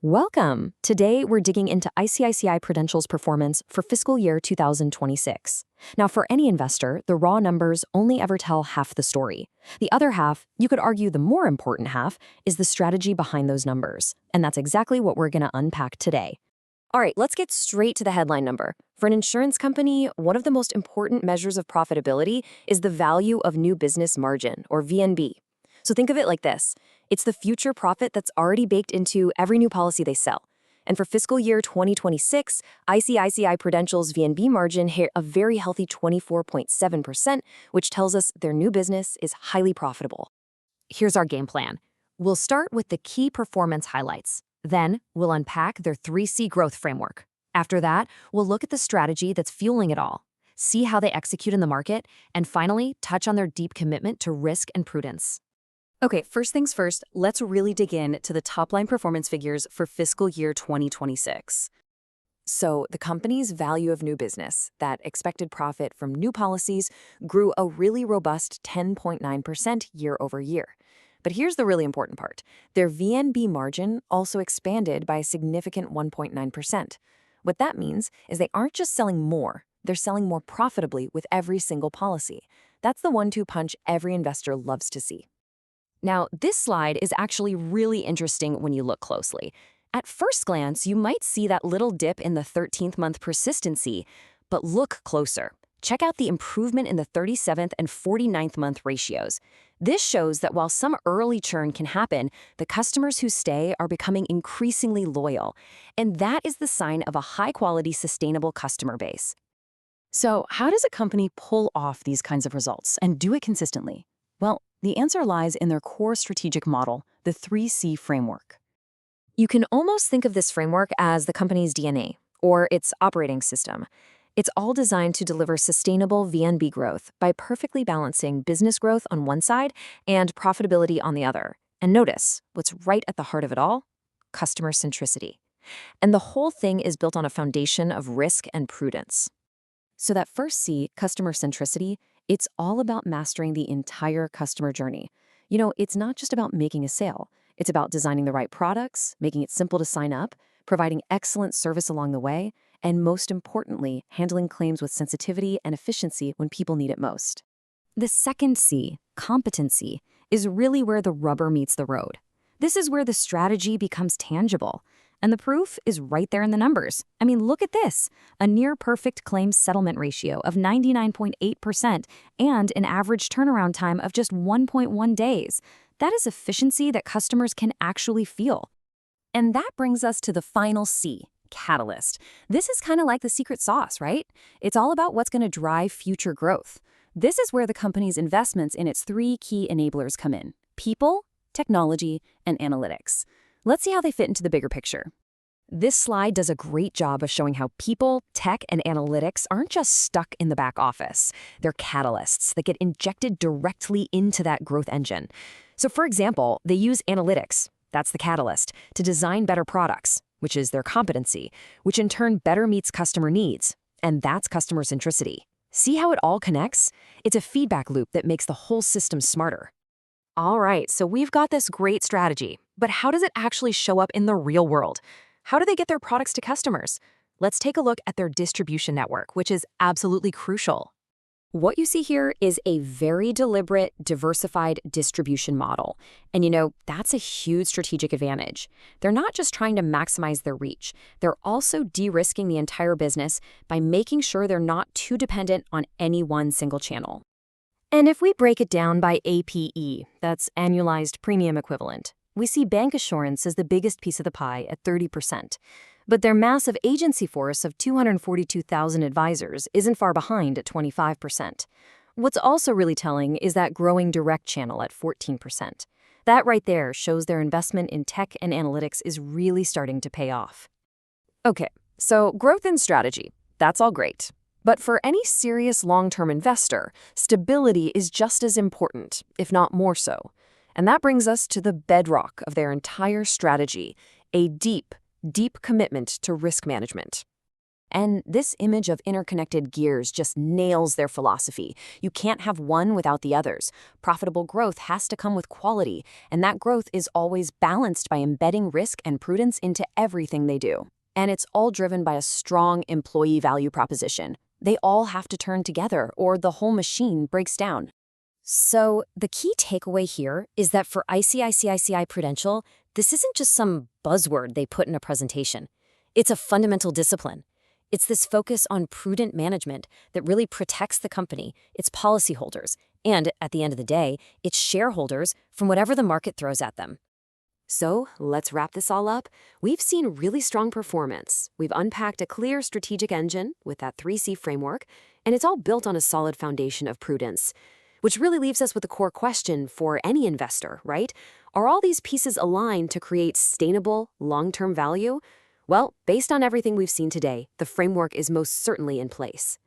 Welcome! Today, we're digging into ICICI Prudential's performance for fiscal year 2026. Now, for any investor, the raw numbers only ever tell half the story. The other half, you could argue the more important half, is the strategy behind those numbers. And that's exactly what we're going to unpack today. All right, let's get straight to the headline number. For an insurance company, one of the most important measures of profitability is the value of new business margin, or VNB. So think of it like this. It's the future profit that's already baked into every new policy they sell. And for fiscal year 2026, ICICI Prudential's VNB margin hit a very healthy 24.7%, which tells us their new business is highly profitable. Here's our game plan. We'll start with the key performance highlights. Then, we'll unpack their 3C growth framework. After that, we'll look at the strategy that's fueling it all, see how they execute in the market, and finally, touch on their deep commitment to risk and prudence. Okay, first things first, let's really dig in to the top-line performance figures for fiscal year 2026. So, the company's value of new business, that expected profit from new policies, grew a really robust 10.9% year over year. But here's the really important part. Their VNB margin also expanded by a significant 1.9%. What that means is they aren't just selling more, they're selling more profitably with every single policy. That's the one-two punch every investor loves to see. Now, this slide is actually really interesting when you look closely. At first glance, you might see that little dip in the 13th month persistency, but look closer. Check out the improvement in the 37th and 49th month ratios. This shows that while some early churn can happen, the customers who stay are becoming increasingly loyal, and that is the sign of a high-quality, sustainable customer base. So, how does a company pull off these kinds of results and do it consistently? Well, the answer lies in their core strategic model, the 3C framework. You can almost think of this framework as the company's DNA, or its operating system. It's all designed to deliver sustainable VNB growth by perfectly balancing business growth on one side and profitability on the other. And notice, what's right at the heart of it all? Customer centricity. And the whole thing is built on a foundation of risk and prudence. So that first C, customer centricity, it's all about mastering the entire customer journey. You know, it's not just about making a sale. It's about designing the right products, making it simple to sign up, providing excellent service along the way, and most importantly, handling claims with sensitivity and efficiency when people need it most. The second C, competency, is really where the rubber meets the road. This is where the strategy becomes tangible. And the proof is right there in the numbers. I mean, look at this. A near-perfect claims settlement ratio of 99.8% and an average turnaround time of just 1.1 days. That is efficiency that customers can actually feel. And that brings us to the final C, catalyst. This is kind of like the secret sauce, right? It's all about what's going to drive future growth. This is where the company's investments in its three key enablers come in: people, technology, and analytics. Let's see how they fit into the bigger picture. This slide does a great job of showing how people, tech, and analytics aren't just stuck in the back office. They're catalysts that get injected directly into that growth engine. So for example, they use analytics, that's the catalyst, to design better products, which is their competency, which in turn better meets customer needs, and that's customer centricity. See how it all connects? It's a feedback loop that makes the whole system smarter. All right, so we've got this great strategy, but how does it actually show up in the real world? How do they get their products to customers? Let's take a look at their distribution network, which is absolutely crucial. What you see here is a very deliberate, diversified distribution model. And you know, that's a huge strategic advantage. They're not just trying to maximize their reach. They're also de-risking the entire business by making sure they're not too dependent on any one single channel. And if we break it down by APE, that's annualized premium equivalent, we see bancassurance as the biggest piece of the pie at 30%. But their massive agency force of 242,000 advisors isn't far behind at 25%. What's also really telling is that growing direct channel at 14%. That right there shows their investment in tech and analytics is really starting to pay off. Okay, so growth and strategy, that's all great. But for any serious long-term investor, stability is just as important, if not more so. And that brings us to the bedrock of their entire strategy, a deep commitment to risk management. And this image of interconnected gears just nails their philosophy. You can't have one without the others. Profitable growth has to come with quality, and that growth is always balanced by embedding risk and prudence into everything they do. And it's all driven by a strong employee value proposition. They all have to turn together, or the whole machine breaks down. So the key takeaway here is that for ICICI Prudential, this isn't just some buzzword they put in a presentation. It's a fundamental discipline. It's this focus on prudent management that really protects the company, its policyholders, and, at the end of the day, its shareholders from whatever the market throws at them. So let's wrap this all up. We've seen really strong performance. We've unpacked a clear strategic engine with that 3C framework, and it's all built on a solid foundation of prudence. Which really leaves us with a core question for any investor, right? Are all these pieces aligned to create sustainable, long-term value? Well, based on everything we've seen today, the framework is most certainly in place.